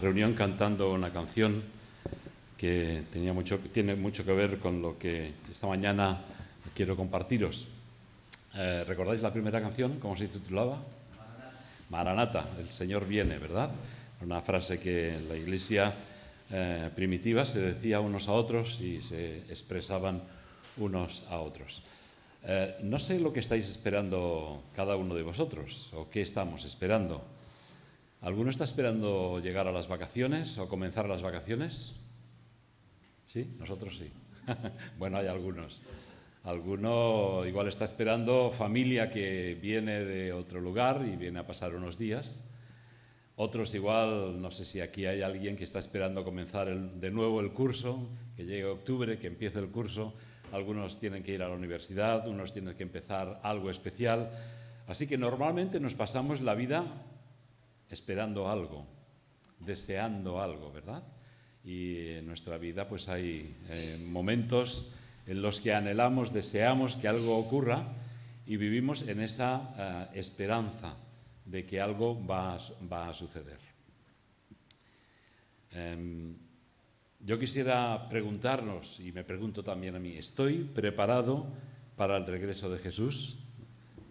Reunión cantando una canción que tiene mucho que ver con lo que esta mañana quiero compartiros. ¿Recordáis la primera canción? ¿Cómo se titulaba? Maranata, el Señor viene, ¿verdad? Una frase que en la iglesia primitiva se decía unos a otros y se expresaban unos a otros. No sé lo que estáis esperando cada uno de vosotros, o qué estamos esperando. ¿Alguno está esperando llegar a las vacaciones o comenzar las vacaciones? Sí, nosotros sí. Bueno, hay algunos. Alguno igual está esperando familia que viene de otro lugar y viene a pasar unos días. Otros igual, no sé si aquí hay alguien que está esperando comenzar de nuevo el curso, que llegue octubre, que empiece el curso. Algunos tienen que ir a la universidad, unos tienen que empezar algo especial. Así que normalmente nos pasamos la vida esperando algo, deseando algo, ¿verdad? Y en nuestra vida pues hay momentos en los que anhelamos, deseamos que algo ocurra y vivimos en esa esperanza de que algo va a suceder. Yo quisiera preguntarnos, y me pregunto también a mí, ¿estoy preparado para el regreso de Jesús?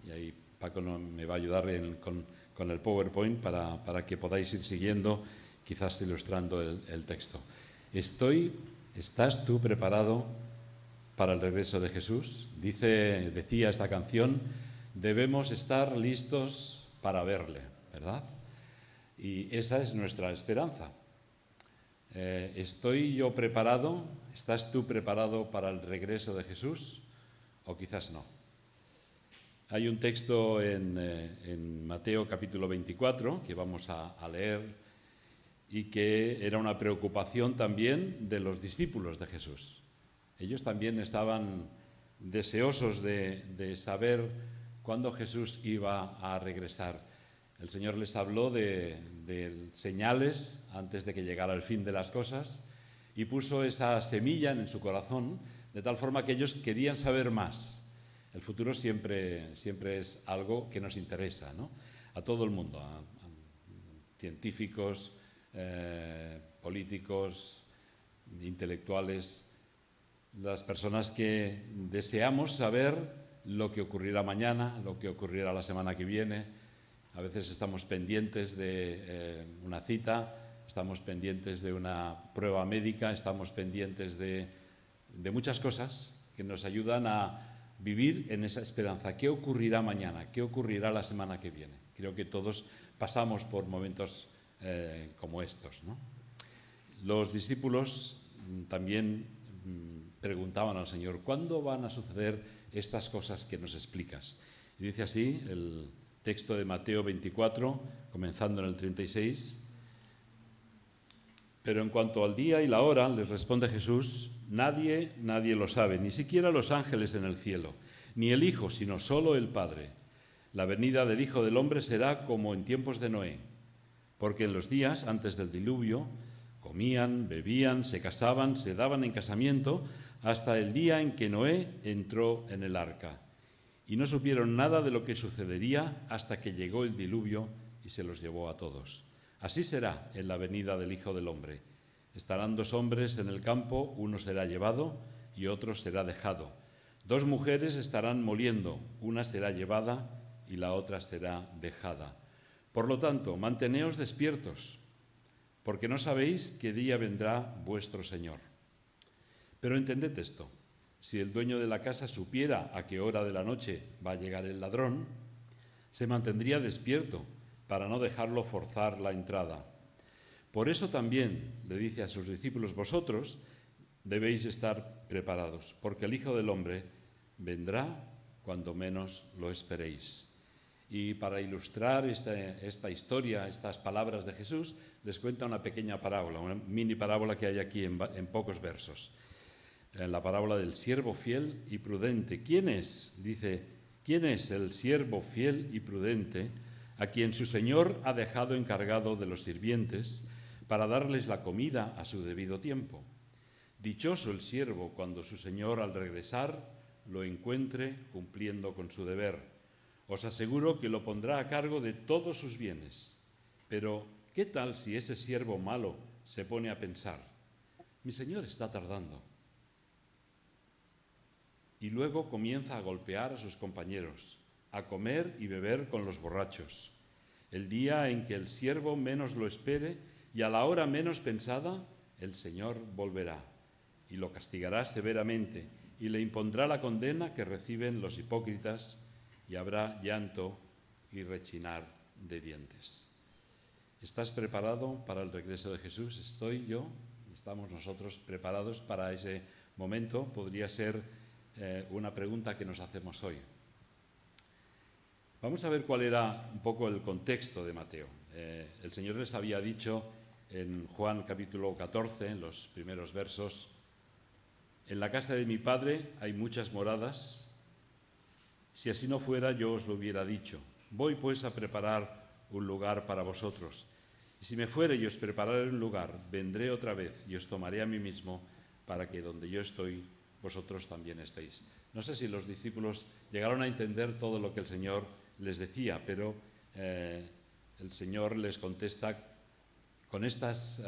Y ahí Paco me va a ayudar con el PowerPoint para que podáis ir siguiendo, quizás ilustrando el texto. ¿Estás tú preparado para el regreso de Jesús? Decía esta canción, debemos estar listos para verle, ¿verdad? Y esa es nuestra esperanza. ¿Estoy yo preparado? ¿Estás tú preparado para el regreso de Jesús? ¿O quizás no? Hay un texto en Mateo capítulo 24 que vamos a leer y que era una preocupación también de los discípulos de Jesús. Ellos también estaban deseosos de saber cuándo Jesús iba a regresar. El Señor les habló de señales antes de que llegara el fin de las cosas y puso esa semilla en su corazón de tal forma que ellos querían saber más. El futuro siempre es algo que nos interesa, ¿no? A todo el mundo, a científicos, políticos, intelectuales, las personas que deseamos saber lo que ocurrirá mañana, lo que ocurrirá la semana que viene. A veces estamos pendientes de una cita, estamos pendientes de una prueba médica, estamos pendientes de muchas cosas que nos ayudan a vivir en esa esperanza. ¿Qué ocurrirá mañana? ¿Qué ocurrirá la semana que viene? Creo que todos pasamos por momentos como estos, ¿no? Los discípulos también preguntaban al Señor, ¿cuándo van a suceder estas cosas que nos explicas? Y dice así el texto de Mateo 24, comenzando en el 36. Pero en cuanto al día y la hora, les responde Jesús, nadie lo sabe, ni siquiera los ángeles en el cielo, ni el Hijo, sino solo el Padre. La venida del Hijo del Hombre será como en tiempos de Noé, porque en los días antes del diluvio comían, bebían, se casaban, se daban en casamiento, hasta el día en que Noé entró en el arca. Y no supieron nada de lo que sucedería hasta que llegó el diluvio y se los llevó a todos. Así será en la venida del Hijo del Hombre. Estarán dos hombres en el campo, uno será llevado y otro será dejado. Dos mujeres estarán moliendo, una será llevada y la otra será dejada. Por lo tanto, manteneos despiertos, porque no sabéis qué día vendrá vuestro Señor. Pero entended esto, si el dueño de la casa supiera a qué hora de la noche va a llegar el ladrón, se mantendría despierto para no dejarlo forzar la entrada. Por eso también le dice a sus discípulos, vosotros debéis estar preparados, porque el Hijo del Hombre vendrá cuando menos lo esperéis. Y para ilustrar esta historia, estas palabras de Jesús, les cuenta una pequeña parábola, una mini parábola que hay aquí en pocos versos. En la parábola del siervo fiel y prudente. ¿Quién es? Dice, ¿quién es el siervo fiel y prudente a quien su señor ha dejado encargado de los sirvientes para darles la comida a su debido tiempo? Dichoso el siervo cuando su señor al regresar lo encuentre cumpliendo con su deber. Os aseguro que lo pondrá a cargo de todos sus bienes. Pero, ¿qué ¿qué tal si ese siervo malo se pone a pensar, mi señor está tardando? Y luego comienza a golpear a sus compañeros, a comer y beber con los borrachos. El día en que el siervo menos lo espere y a la hora menos pensada, el Señor volverá y lo castigará severamente y le impondrá la condena que reciben los hipócritas y habrá llanto y rechinar de dientes. ¿Estás preparado para el regreso de Jesús? ¿Estoy yo? ¿Estamos nosotros preparados para ese momento? Podría ser una pregunta que nos hacemos hoy. Vamos a ver cuál era un poco el contexto de Mateo. El Señor les había dicho en Juan capítulo 14, en los primeros versos, en la casa de mi Padre hay muchas moradas. Si así no fuera, yo os lo hubiera dicho. Voy pues a preparar un lugar para vosotros. Y si me fuere y os prepararé un lugar, vendré otra vez y os tomaré a mí mismo, para que donde yo estoy, vosotros también estéis. No sé si los discípulos llegaron a entender todo lo que el Señor les decía, pero el Señor les contesta con estas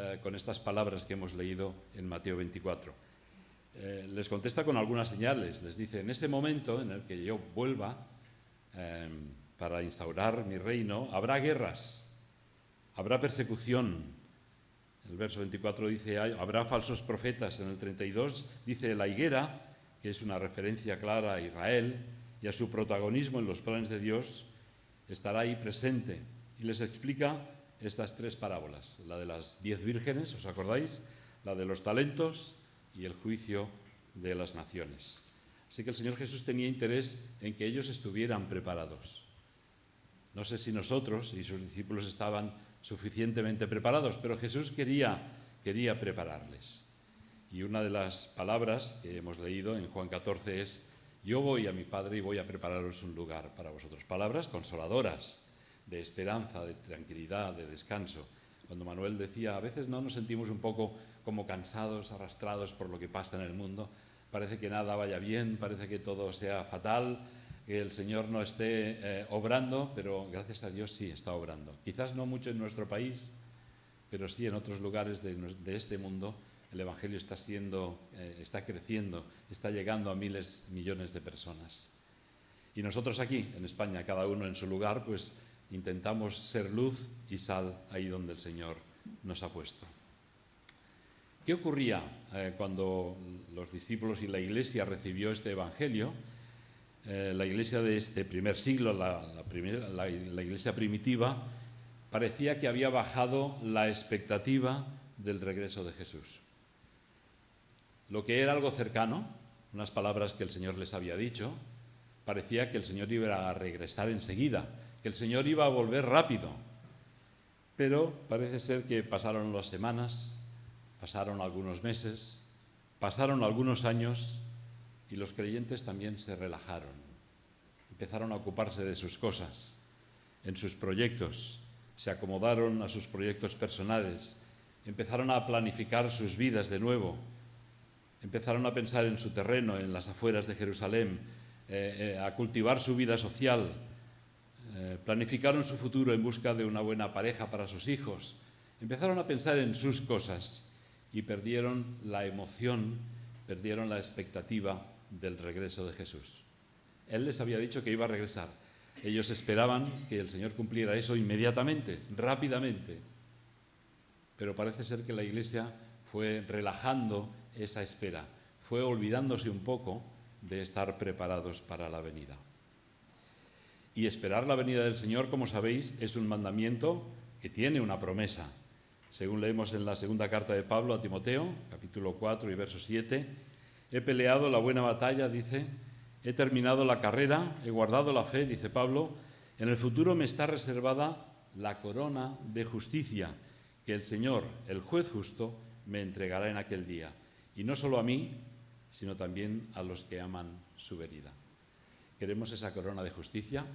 palabras que hemos leído en Mateo 24. Les contesta con algunas señales. Les dice, en ese momento en el que yo vuelva para instaurar mi reino, habrá guerras, habrá persecución. El verso 24 dice, habrá falsos profetas. En el 32 dice, la higuera, que es una referencia clara a Israel y a su protagonismo en los planes de Dios, estará ahí presente. Y les explica estas tres parábolas, la de las 10 vírgenes, ¿os acordáis? La de los talentos y el juicio de las naciones. Así que el Señor Jesús tenía interés en que ellos estuvieran preparados. No sé si nosotros y sus discípulos estaban suficientemente preparados, pero Jesús quería prepararles. Y una de las palabras que hemos leído en Juan 14 es, yo voy a mi Padre y voy a prepararos un lugar para vosotros. Palabras consoladoras, de esperanza, de tranquilidad, de descanso. Cuando Manuel decía, a veces no nos sentimos un poco como cansados, arrastrados por lo que pasa en el mundo, parece que nada vaya bien, parece que todo sea fatal, que el Señor no esté obrando, pero gracias a Dios sí está obrando. Quizás no mucho en nuestro país, pero sí en otros lugares de este mundo. El Evangelio está creciendo, está llegando a miles, millones de personas. Y nosotros aquí, en España, cada uno en su lugar, pues intentamos ser luz y sal ahí donde el Señor nos ha puesto. ¿Qué ocurría cuando los discípulos y la Iglesia recibió este Evangelio? La Iglesia de este primer siglo, la Iglesia primitiva, parecía que había bajado la expectativa del regreso de Jesús. Lo que era algo cercano, unas palabras que el Señor les había dicho, parecía que el Señor iba a regresar enseguida, que el Señor iba a volver rápido. Pero parece ser que pasaron las semanas, pasaron algunos meses, pasaron algunos años y los creyentes también se relajaron. Empezaron a ocuparse de sus cosas, en sus proyectos, se acomodaron a sus proyectos personales, empezaron a planificar sus vidas de nuevo, empezaron a pensar en su terreno, en las afueras de Jerusalén, a cultivar su vida social, planificaron su futuro en busca de una buena pareja para sus hijos, empezaron a pensar en sus cosas y perdieron la emoción, perdieron la expectativa del regreso de Jesús. Él les había dicho que iba a regresar. Ellos esperaban que el Señor cumpliera eso inmediatamente, rápidamente. Pero parece ser que la Iglesia fue relajando esa espera, fue olvidándose un poco de estar preparados para la venida. Y esperar la venida del Señor, como sabéis, es un mandamiento que tiene una promesa. Según leemos en la segunda carta de Pablo a Timoteo, capítulo 4 y verso 7, he peleado la buena batalla, dice, he terminado la carrera, he guardado la fe, dice Pablo, en el futuro me está reservada la corona de justicia que el Señor, el juez justo, me entregará en aquel día. Y no solo a mí, sino también a los que aman su venida. ¿Queremos esa corona de justicia?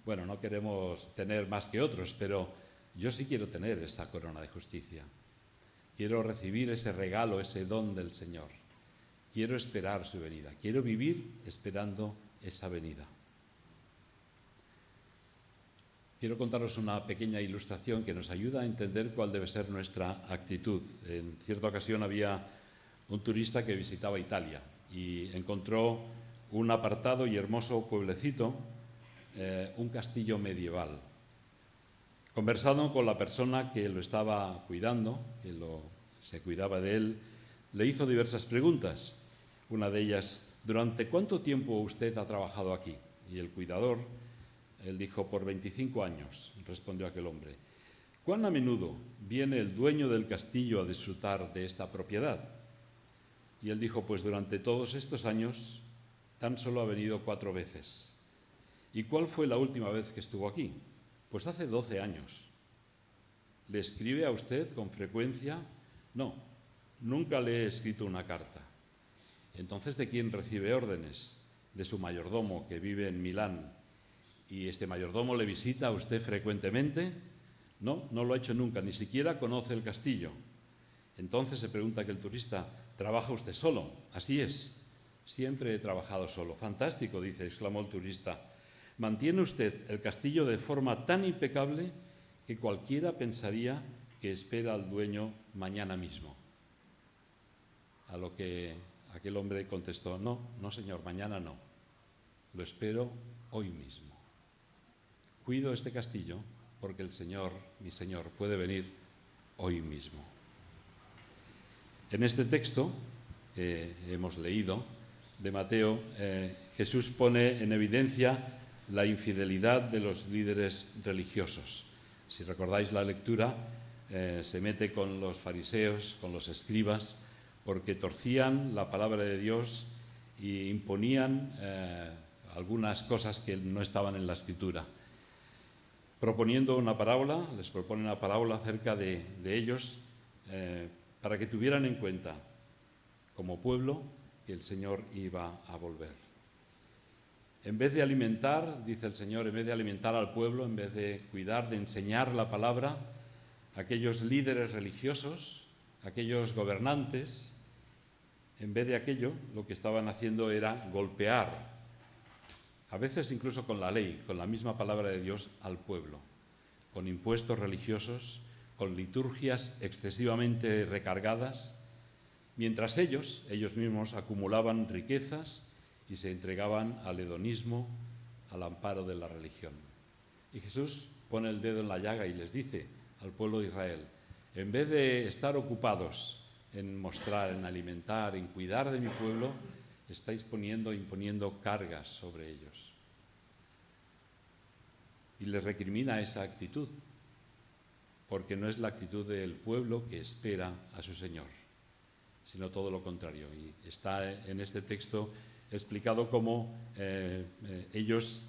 Bueno, no queremos tener más que otros, pero yo sí quiero tener esa corona de justicia. Quiero recibir ese regalo, ese don del Señor. Quiero esperar su venida. Quiero vivir esperando esa venida. quiero contaros una pequeña ilustración que nos ayuda a entender cuál debe ser nuestra actitud. En cierta ocasión había un turista que visitaba Italia y encontró un apartado y hermoso pueblecito, un castillo medieval. Conversando con la persona que lo estaba cuidando, se cuidaba de él, le hizo diversas preguntas. Una de ellas: ¿durante cuánto tiempo usted ha trabajado aquí? Y el cuidador, él dijo: por 25 años, respondió aquel hombre. ¿Cuán a menudo viene el dueño del castillo a disfrutar de esta propiedad? Y él dijo: pues durante todos estos años tan solo ha venido 4 veces. ¿Y cuál fue la última vez que estuvo aquí? Pues hace 12 años. ¿Le escribe a usted con frecuencia? No, nunca le he escrito una carta. Entonces, ¿de quién recibe órdenes? De su mayordomo, que vive en Milán. ¿Y este mayordomo le visita a usted frecuentemente? No, no lo ha hecho nunca, ni siquiera conoce el castillo. Entonces se pregunta aquel turista: ¿trabaja usted solo? Así es, siempre he trabajado solo. Fantástico, dice, exclamó el turista. Mantiene usted el castillo de forma tan impecable que cualquiera pensaría que espera al dueño mañana mismo. A lo que aquel hombre contestó: no, no señor, mañana no, lo espero hoy mismo. Cuido este castillo porque el Señor, mi Señor, puede venir hoy mismo. En este texto que hemos leído de Mateo, Jesús pone en evidencia la infidelidad de los líderes religiosos. Si recordáis la lectura, se mete con los fariseos, con los escribas, porque torcían la palabra de Dios y imponían algunas cosas que no estaban en la Escritura. Proponiendo una parábola, les propone una parábola acerca de ellos, para que tuvieran en cuenta, como pueblo, que el Señor iba a volver. En vez de alimentar, dice el Señor, en vez de alimentar al pueblo, en vez de cuidar, de enseñar la palabra, aquellos líderes religiosos, aquellos gobernantes, en vez de aquello, lo que estaban haciendo era golpear, a veces incluso con la ley, con la misma palabra de Dios, al pueblo, con impuestos religiosos, con liturgias excesivamente recargadas, mientras ellos mismos acumulaban riquezas y se entregaban al hedonismo, al amparo de la religión. Y Jesús pone el dedo en la llaga y les dice al pueblo de Israel: en vez de estar ocupados en mostrar, en alimentar, en cuidar de mi pueblo, estáis imponiendo cargas sobre ellos. Y les recrimina esa actitud, porque no es la actitud del pueblo que espera a su Señor, sino todo lo contrario. Y está en este texto explicado cómo ellos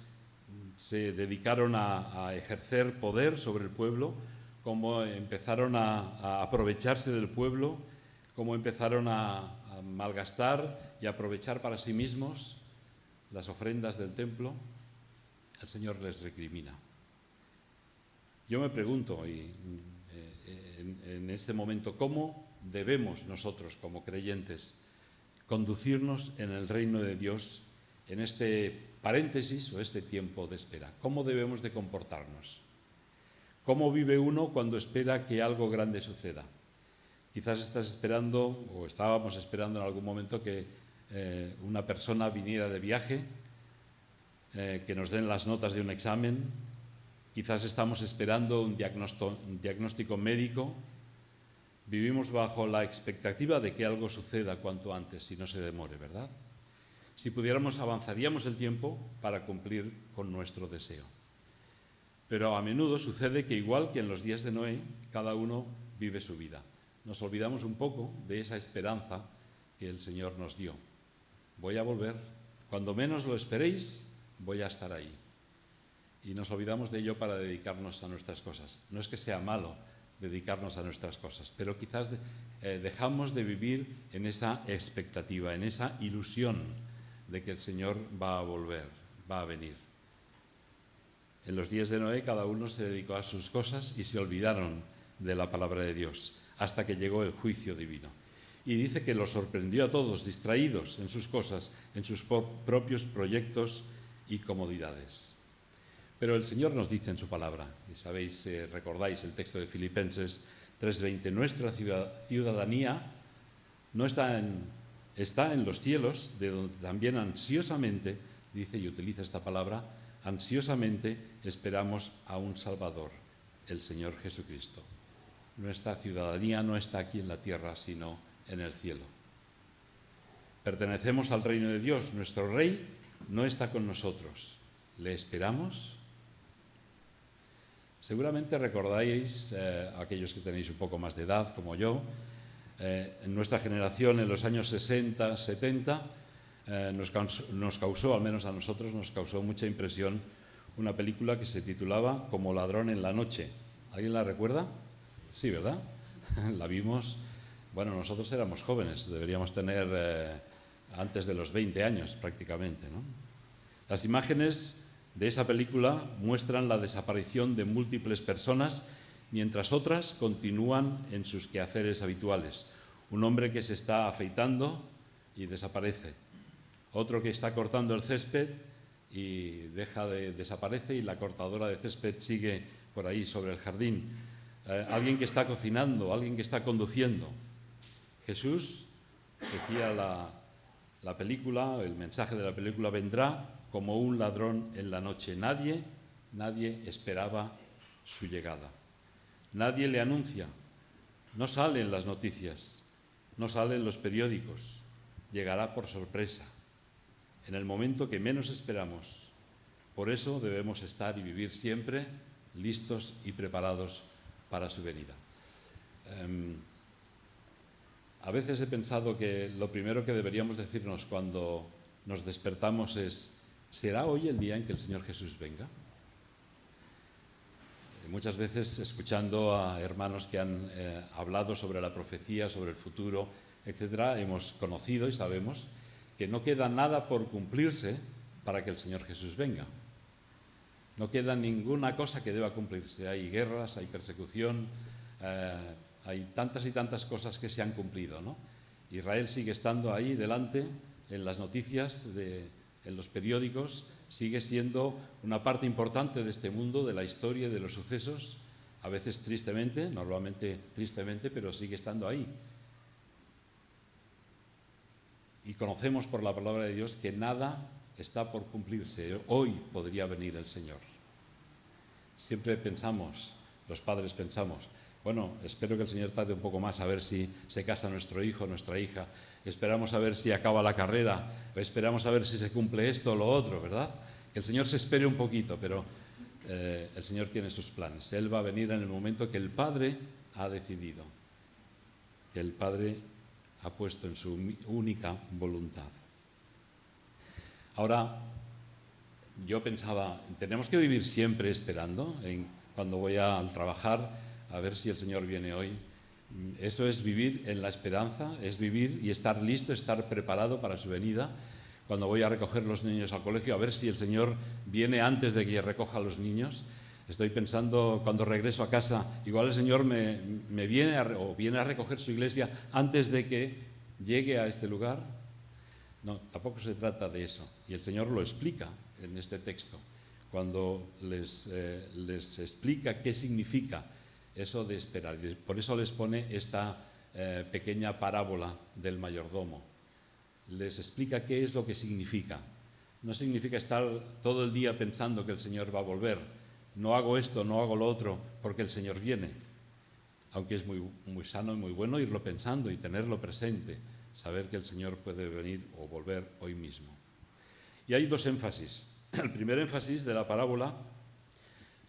se dedicaron a ejercer poder sobre el pueblo, cómo empezaron a aprovecharse del pueblo, cómo empezaron a malgastar y aprovechar para sí mismos las ofrendas del templo. El Señor les recrimina. Yo me pregunto en este momento, ¿cómo debemos nosotros como creyentes conducirnos en el reino de Dios en este paréntesis o este tiempo de espera? ¿Cómo debemos de comportarnos? ¿Cómo vive uno cuando espera que algo grande suceda? Quizás estás esperando, o estábamos esperando en algún momento, que una persona viniera de viaje, que nos den las notas de un examen. Quizás estamos esperando un diagnóstico médico. Vivimos bajo la expectativa de que algo suceda cuanto antes y no se demore, ¿verdad? Si pudiéramos, avanzaríamos el tiempo para cumplir con nuestro deseo. Pero a menudo sucede que, igual que en los días de Noé, cada uno vive su vida. Nos olvidamos un poco de esa esperanza que el Señor nos dio. Voy a volver. Cuando menos lo esperéis, voy a estar ahí. Y nos olvidamos de ello para dedicarnos a nuestras cosas. No es que sea malo dedicarnos a nuestras cosas, pero quizás dejamos de vivir en esa expectativa, en esa ilusión de que el Señor va a volver, va a venir. En los días de Noé cada uno se dedicó a sus cosas y se olvidaron de la palabra de Dios, hasta que llegó el juicio divino. Y dice que los sorprendió a todos, distraídos en sus cosas, en sus propios proyectos y comodidades. Pero el Señor nos dice en su palabra, y sabéis, recordáis el texto de Filipenses 3:20, nuestra ciudadanía no está en los cielos, de donde también ansiosamente, dice y utiliza esta palabra, ansiosamente esperamos a un Salvador, el Señor Jesucristo. Nuestra ciudadanía no está aquí en la tierra, sino en el cielo. Pertenecemos al reino de Dios. Nuestro Rey no está con nosotros. ¿Le esperamos? Seguramente recordáis, aquellos que tenéis un poco más de edad, como yo, en nuestra generación, en los años 60, 70, nos causó, al menos a nosotros, nos causó mucha impresión una película que se titulaba Como ladrón en la noche. ¿Alguien la recuerda? Sí, ¿verdad? La vimos. Bueno, nosotros éramos jóvenes, deberíamos tener antes de los 20 años prácticamente, ¿no? Las imágenes de esa película muestran la desaparición de múltiples personas mientras otras continúan en sus quehaceres habituales. Un hombre que se está afeitando y desaparece. Otro que está cortando el césped y desaparece y la cortadora de césped sigue por ahí sobre el jardín. Alguien que está cocinando, alguien que está conduciendo. Jesús, decía la película, el mensaje de la película, vendrá como un ladrón en la noche. Nadie esperaba su llegada. Nadie le anuncia. No sale en las noticias, no sale en los periódicos. Llegará por sorpresa, en el momento que menos esperamos. Por eso debemos estar y vivir siempre listos y preparados para su venida. A veces he pensado que lo primero que deberíamos decirnos cuando nos despertamos es: ¿será hoy el día en que el Señor Jesús venga? Muchas veces, escuchando a hermanos que han hablado sobre la profecía, sobre el futuro, etc., hemos conocido y sabemos que no queda nada por cumplirse para que el Señor Jesús venga. No queda ninguna cosa que deba cumplirse. Hay guerras, hay persecución, hay tantas y tantas cosas que se han cumplido, ¿no? Israel sigue estando ahí delante, en las noticias, en los periódicos, sigue siendo una parte importante de este mundo, de la historia, de los sucesos, a veces tristemente, normalmente tristemente, pero sigue estando ahí. Y conocemos por la palabra de Dios que nada está por cumplirse. Hoy podría venir el Señor. Siempre pensamos, los padres pensamos, bueno, espero que el Señor tarde un poco más a ver si se casa nuestro hijo, nuestra hija. Esperamos a ver si acaba la carrera, esperamos a ver si se cumple esto o lo otro, ¿verdad? Que el Señor se espere un poquito, pero el Señor tiene sus planes. Él va a venir en el momento que el Padre ha decidido, que el Padre ha puesto en su única voluntad. Ahora, yo pensaba, ¿tenemos que vivir siempre esperando cuando voy a trabajar a ver si el Señor viene hoy? Eso es vivir en la esperanza, es vivir y estar listo, estar preparado para su venida. Cuando voy a recoger los niños al colegio, a ver si el Señor viene antes de que recoja a los niños. Estoy pensando, cuando regreso a casa, igual el Señor me viene a recoger su iglesia antes de que llegue a este lugar. No, tampoco se trata de eso. Y el Señor lo explica en este texto, cuando les explica qué significa eso de esperar. Por eso les pone esta pequeña parábola del mayordomo. Les explica qué es lo que significa. No significa estar todo el día pensando que el Señor va a volver. No hago esto, no hago lo otro, porque el Señor viene. Aunque es muy, muy sano y muy bueno irlo pensando y tenerlo presente, saber que el Señor puede venir o volver hoy mismo. Y hay dos énfasis. El primer énfasis de la parábola,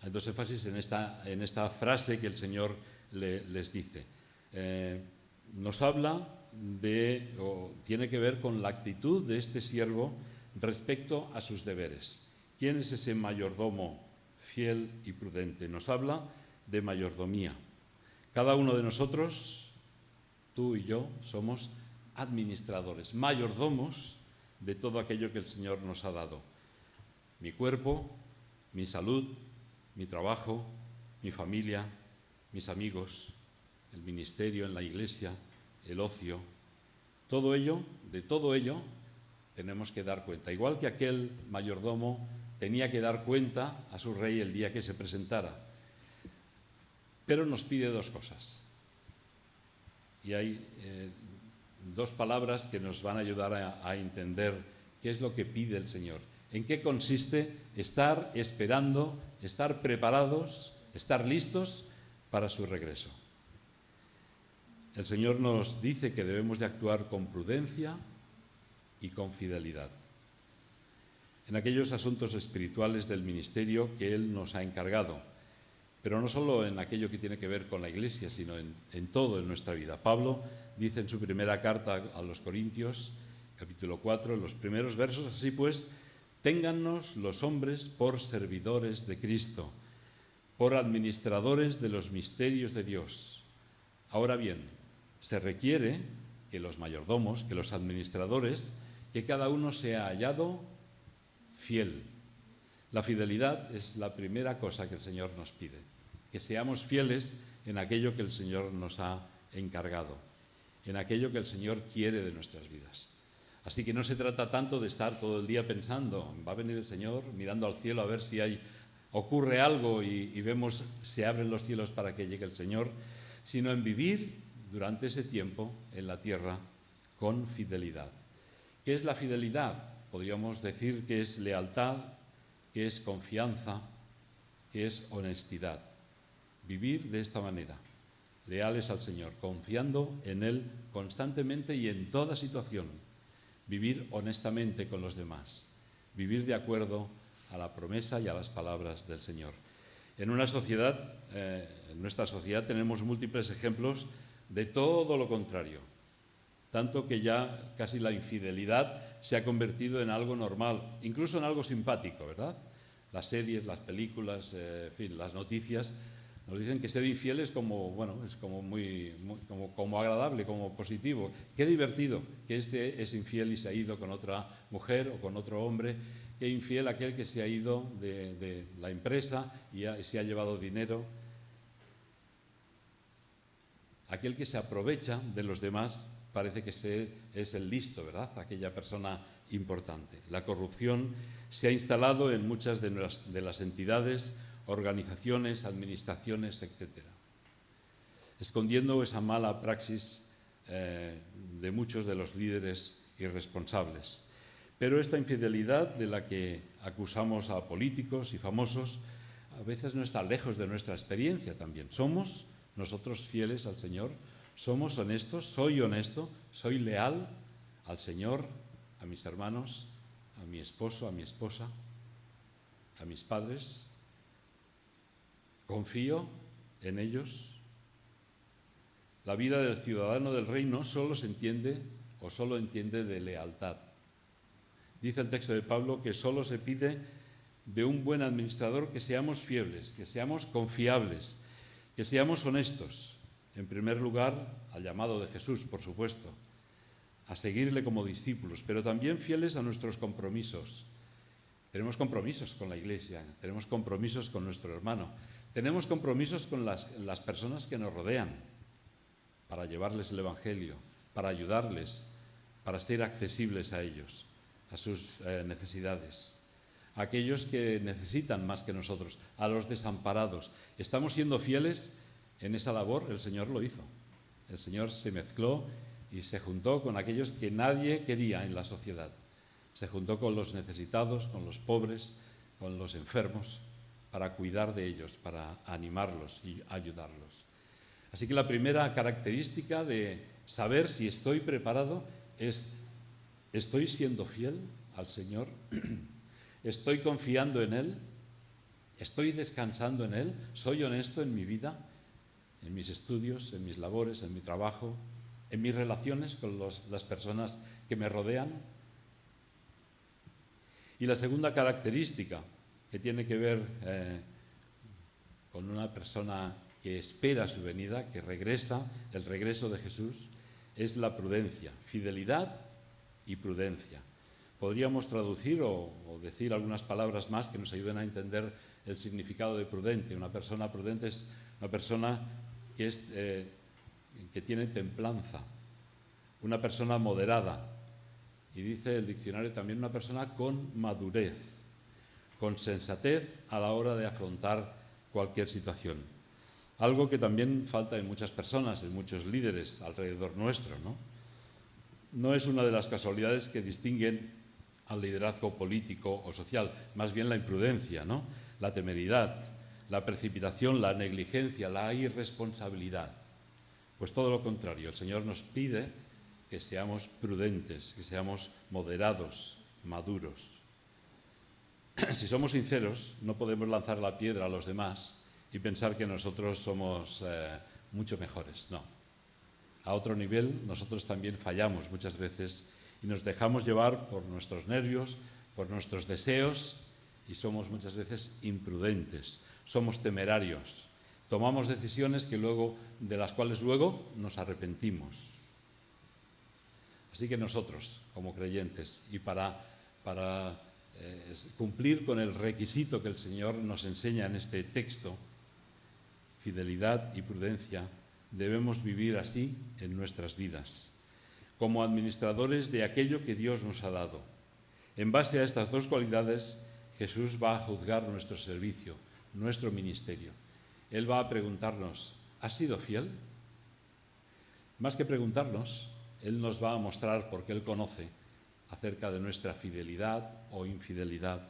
hay dos énfasis en esta frase que el Señor les dice. Nos habla tiene que ver con la actitud de este siervo respecto a sus deberes. ¿Quién es ese mayordomo fiel y prudente? Nos habla de mayordomía. Cada uno de nosotros, tú y yo, somos administradores, mayordomos de todo aquello que el Señor nos ha dado. Mi cuerpo, mi salud, mi trabajo, mi familia, mis amigos, el ministerio en la iglesia, el ocio, de todo ello tenemos que dar cuenta. Igual que aquel mayordomo tenía que dar cuenta a su rey el día que se presentara. Pero nos pide dos cosas. Y hay dos palabras que nos van a ayudar a entender qué es lo que pide el Señor. ¿En qué consiste estar esperando, estar preparados, estar listos para su regreso? El Señor nos dice que debemos de actuar con prudencia y con fidelidad en aquellos asuntos espirituales del ministerio que Él nos ha encargado, pero no solo en aquello que tiene que ver con la Iglesia, sino en todo en nuestra vida. Pablo dice en su primera carta a los Corintios, capítulo 4, en los primeros versos: así pues, téngannos los hombres por servidores de Cristo, por administradores de los misterios de Dios. Ahora bien, se requiere que los mayordomos, que los administradores, que cada uno sea hallado fiel. La fidelidad es la primera cosa que el Señor nos pide, que seamos fieles en aquello que el Señor nos ha encargado, en aquello que el Señor quiere de nuestras vidas. Así que no se trata tanto de estar todo el día pensando, va a venir el Señor, mirando al cielo a ver si ocurre algo y vemos se abren los cielos para que llegue el Señor, sino en vivir durante ese tiempo en la tierra con fidelidad. ¿Qué es la fidelidad? Podríamos decir que es lealtad, que es confianza, que es honestidad. Vivir de esta manera, leales al Señor, confiando en Él constantemente y en toda situación. Vivir honestamente con los demás, vivir de acuerdo a la promesa y a las palabras del Señor. En nuestra sociedad tenemos múltiples ejemplos de todo lo contrario, tanto que ya casi la infidelidad se ha convertido en algo normal, incluso en algo simpático, ¿verdad? Las series, las películas, en fin, las noticias nos dicen que ser infiel es como, bueno, es como como agradable, como positivo. Qué divertido que este es infiel y se ha ido con otra mujer o con otro hombre. Qué infiel aquel que se ha ido de la empresa y se ha llevado dinero. Aquel que se aprovecha de los demás parece que es el listo, ¿verdad? Aquella persona importante. La corrupción se ha instalado en muchas de las entidades, organizaciones, administraciones, etc., escondiendo esa mala praxis de muchos de los líderes irresponsables. Pero esta infidelidad de la que acusamos a políticos y famosos a veces no está lejos de nuestra experiencia también. ¿Somos nosotros fieles al Señor? ¿Somos honestos? ¿Soy honesto? ¿Soy leal al Señor, a mis hermanos, a mi esposo, a mi esposa, a mis padres? ¿Confío en ellos? La vida del ciudadano del reino solo se entiende o solo entiende de lealtad. Dice el texto de Pablo que solo se pide de un buen administrador que seamos fieles, que seamos confiables, que seamos honestos. En primer lugar, al llamado de Jesús, por supuesto, a seguirle como discípulos, pero también fieles a nuestros compromisos. Tenemos compromisos con la Iglesia, tenemos compromisos con nuestro hermano, tenemos compromisos con las personas que nos rodean, para llevarles el Evangelio, para ayudarles, para ser accesibles a ellos, a sus necesidades, a aquellos que necesitan más que nosotros, a los desamparados. ¿Estamos siendo fieles en esa labor? El Señor lo hizo. El Señor se mezcló y se juntó con aquellos que nadie quería en la sociedad. Se juntó con los necesitados, con los pobres, con los enfermos, para cuidar de ellos, para animarlos y ayudarlos. Así que la primera característica de saber si estoy preparado es: ¿estoy siendo fiel al Señor? ¿Estoy confiando en Él? ¿Estoy descansando en Él? ¿Soy honesto en mi vida, en mis estudios, en mis labores, en mi trabajo, en mis relaciones con las personas que me rodean? Y la segunda característica que tiene que ver con una persona que espera su venida, que regresa, el regreso de Jesús, es la prudencia, fidelidad y prudencia. Podríamos traducir o decir algunas palabras más que nos ayuden a entender el significado de prudente. Una persona prudente es una persona que tiene templanza, una persona moderada, y dice el diccionario también una persona con madurez. con sensatez a la hora de afrontar cualquier situación. Algo que también falta en muchas personas, en muchos líderes alrededor nuestro, ¿no? No es una de las casualidades que distinguen al liderazgo político o social, más bien la imprudencia, ¿no? La temeridad, la precipitación, la negligencia, la irresponsabilidad. Pues todo lo contrario, el Señor nos pide que seamos prudentes, que seamos moderados, maduros. Si somos sinceros, no podemos lanzar la piedra a los demás y pensar que nosotros somos mucho mejores. No. A otro nivel, nosotros también fallamos muchas veces y nos dejamos llevar por nuestros nervios, por nuestros deseos y somos muchas veces imprudentes, somos temerarios, tomamos decisiones de las cuales luego nos arrepentimos. Así que nosotros, como creyentes, y para cumplir con el requisito que el Señor nos enseña en este texto, fidelidad y prudencia, debemos vivir así en nuestras vidas, como administradores de aquello que Dios nos ha dado. En base a estas dos cualidades, Jesús va a juzgar nuestro servicio, nuestro ministerio. Él va a preguntarnos, ¿has sido fiel? Más que preguntarnos, Él nos va a mostrar, porque Él conoce acerca de nuestra fidelidad o infidelidad.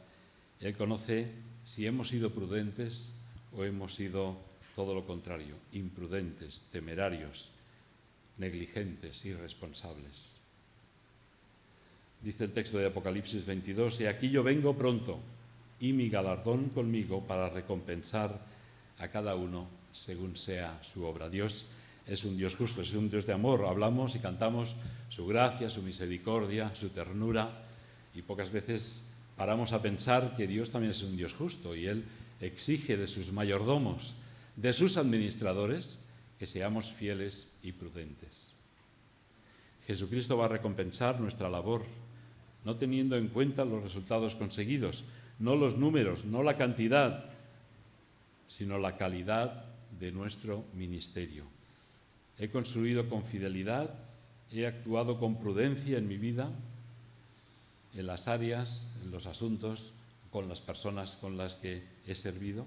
Él conoce si hemos sido prudentes o hemos sido todo lo contrario, imprudentes, temerarios, negligentes, irresponsables. Dice el texto de Apocalipsis 22, «Y aquí yo vengo pronto, y mi galardón conmigo para recompensar a cada uno según sea su obra». Dios es un Dios justo, es un Dios de amor. Hablamos y cantamos su gracia, su misericordia, su ternura, y pocas veces paramos a pensar que Dios también es un Dios justo y Él exige de sus mayordomos, de sus administradores, que seamos fieles y prudentes. Jesucristo va a recompensar nuestra labor, no teniendo en cuenta los resultados conseguidos, no los números, no la cantidad, sino la calidad de nuestro ministerio. He construido con fidelidad, he actuado con prudencia en mi vida, en las áreas, en los asuntos, con las personas con las que he servido.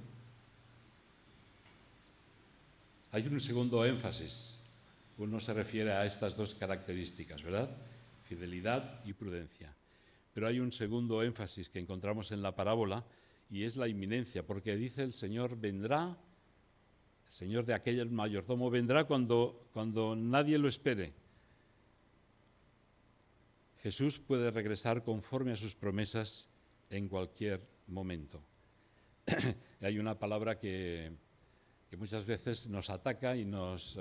Hay un segundo énfasis. Uno se refiere a estas dos características, ¿verdad? Fidelidad y prudencia. Pero hay un segundo énfasis que encontramos en la parábola y es la inminencia, porque dice el Señor vendrá, el Señor de aquel mayordomo vendrá cuando nadie lo espere. Jesús puede regresar conforme a sus promesas en cualquier momento. Hay una palabra que muchas veces nos ataca y nos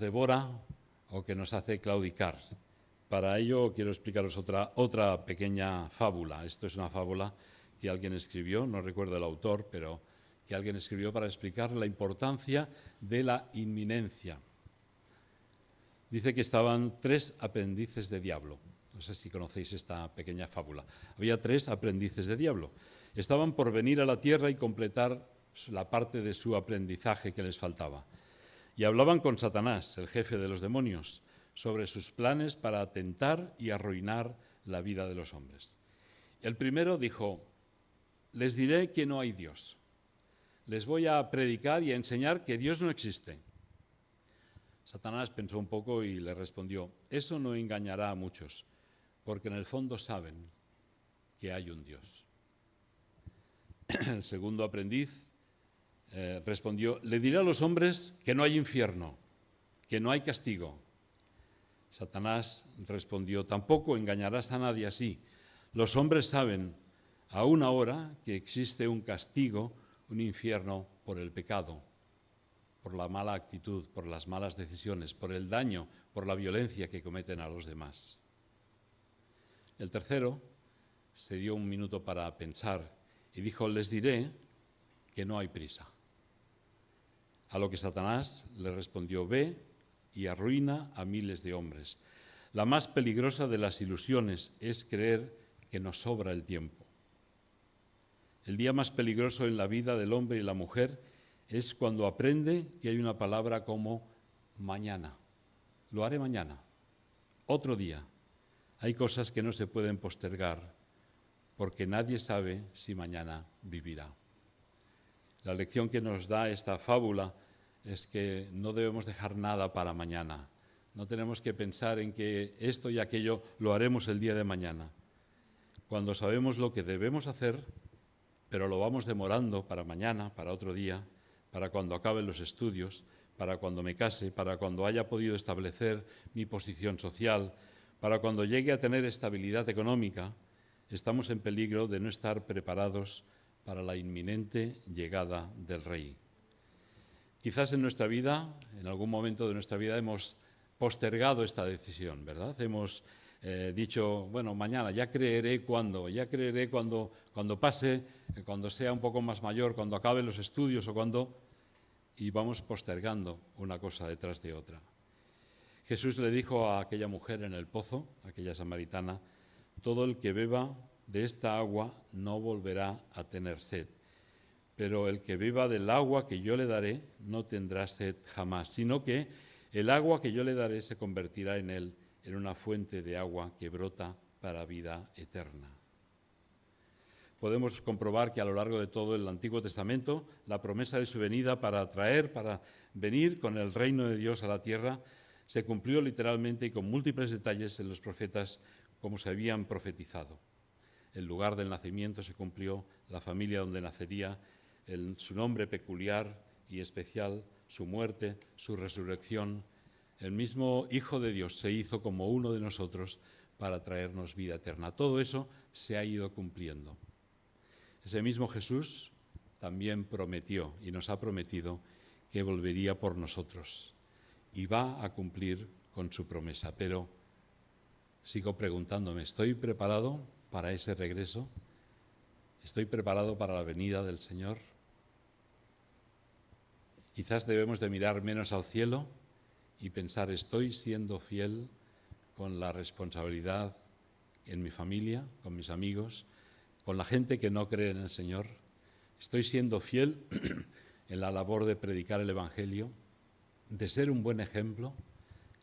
devora o que nos hace claudicar. Para ello quiero explicaros otra pequeña fábula. Esto es una fábula que alguien escribió, no recuerdo el autor, pero que alguien escribió para explicar la importancia de la inminencia. Dice que estaban 3 aprendices de diablo. No sé si conocéis esta pequeña fábula. Había 3 aprendices de diablo. Estaban por venir a la tierra y completar la parte de su aprendizaje que les faltaba. Y hablaban con Satanás, el jefe de los demonios, sobre sus planes para atentar y arruinar la vida de los hombres. El primero dijo, les diré que no hay Dios. Les voy a predicar y a enseñar que Dios no existe. Satanás pensó un poco y le respondió, eso no engañará a muchos, porque en el fondo saben que hay un Dios. El segundo aprendiz respondió, le diré a los hombres que no hay infierno, que no hay castigo. Satanás respondió, tampoco engañarás a nadie así. Los hombres saben aún ahora que existe un castigo, un infierno por el pecado, por la mala actitud, por las malas decisiones, por el daño, por la violencia que cometen a los demás. El tercero se dio un minuto para pensar y dijo, les diré que no hay prisa. A lo que Satanás le respondió, ve y arruina a miles de hombres. La más peligrosa de las ilusiones es creer que nos sobra el tiempo. El día más peligroso en la vida del hombre y la mujer es cuando aprende que hay una palabra como mañana. Lo haré mañana. Otro día. Hay cosas que no se pueden postergar. porque nadie sabe si mañana vivirá. La lección que nos da esta fábula es que no debemos dejar nada para mañana. No tenemos que pensar en que esto y aquello lo haremos el día de mañana. Cuando sabemos lo que debemos hacer, pero lo vamos demorando para mañana, para otro día, para cuando acaben los estudios, para cuando me case, para cuando haya podido establecer mi posición social, para cuando llegue a tener estabilidad económica, estamos en peligro de no estar preparados para la inminente llegada del Rey. Quizás en nuestra vida, en algún momento de nuestra vida, hemos postergado esta decisión, ¿verdad? Hemos dicho, bueno, mañana, ya creeré cuando pase, cuando sea un poco más mayor, cuando acabe los estudios o cuando... Y vamos postergando una cosa detrás de otra. Jesús le dijo a aquella mujer en el pozo, aquella samaritana, todo el que beba de esta agua no volverá a tener sed, pero el que beba del agua que yo le daré no tendrá sed jamás, sino que el agua que yo le daré se convertirá en él en una fuente de agua que brota para vida eterna. Podemos comprobar que a lo largo de todo el Antiguo Testamento la promesa de su venida para venir con el reino de Dios a la tierra se cumplió literalmente y con múltiples detalles en los profetas como se habían profetizado. El lugar del nacimiento se cumplió, la familia donde nacería, su nombre peculiar y especial, su muerte, su resurrección. El mismo Hijo de Dios se hizo como uno de nosotros para traernos vida eterna. Todo eso se ha ido cumpliendo. Ese mismo Jesús también prometió y nos ha prometido que volvería por nosotros y va a cumplir con su promesa. Pero sigo preguntándome, ¿estoy preparado para ese regreso? ¿Estoy preparado para la venida del Señor? Quizás debemos de mirar menos al cielo y pensar, ¿estoy siendo fiel con la responsabilidad en mi familia, con mis amigos, con la gente que no cree en el Señor? ¿Estoy siendo fiel en la labor de predicar el Evangelio, de ser un buen ejemplo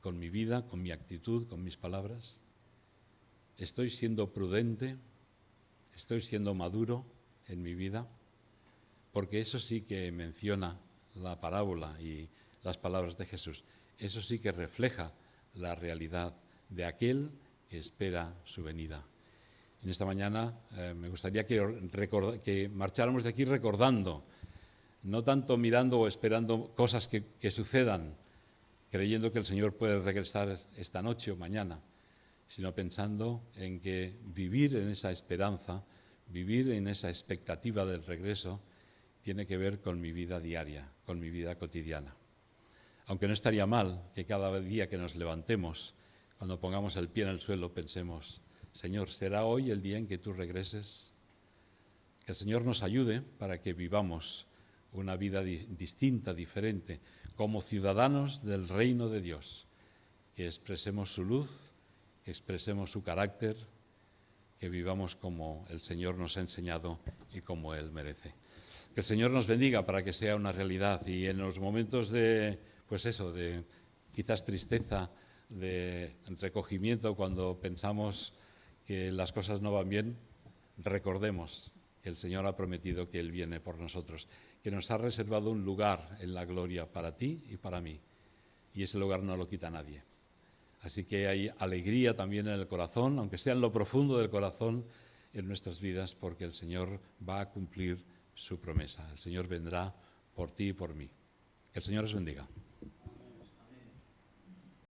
con mi vida, con mi actitud, con mis palabras? ¿Estoy siendo prudente? ¿Estoy siendo maduro en mi vida? Porque eso sí que menciona la parábola y las palabras de Jesús. Eso sí que refleja la realidad de aquel que espera su venida. En esta mañana me gustaría que marcháramos de aquí recordando, no tanto mirando o esperando cosas que sucedan, creyendo que el Señor puede regresar esta noche o mañana, sino pensando en que vivir en esa esperanza, vivir en esa expectativa del regreso, tiene que ver con mi vida diaria, con mi vida cotidiana. Aunque no estaría mal que cada día que nos levantemos, cuando pongamos el pie en el suelo, pensemos, Señor, ¿será hoy el día en que tú regreses? Que el Señor nos ayude para que vivamos una vida distinta, diferente, como ciudadanos del reino de Dios, que expresemos su luz, que expresemos su carácter, que vivamos como el Señor nos ha enseñado y como Él merece. Que el Señor nos bendiga para que sea una realidad y en los momentos de quizás tristeza, de recogimiento, cuando pensamos que las cosas no van bien, recordemos que el Señor ha prometido que Él viene por nosotros, que nos ha reservado un lugar en la gloria para ti y para mí, y ese lugar no lo quita nadie. Así que hay alegría también en el corazón, aunque sea en lo profundo del corazón, en nuestras vidas, porque el Señor va a cumplir su promesa. El Señor vendrá por ti y por mí. Que el Señor os bendiga.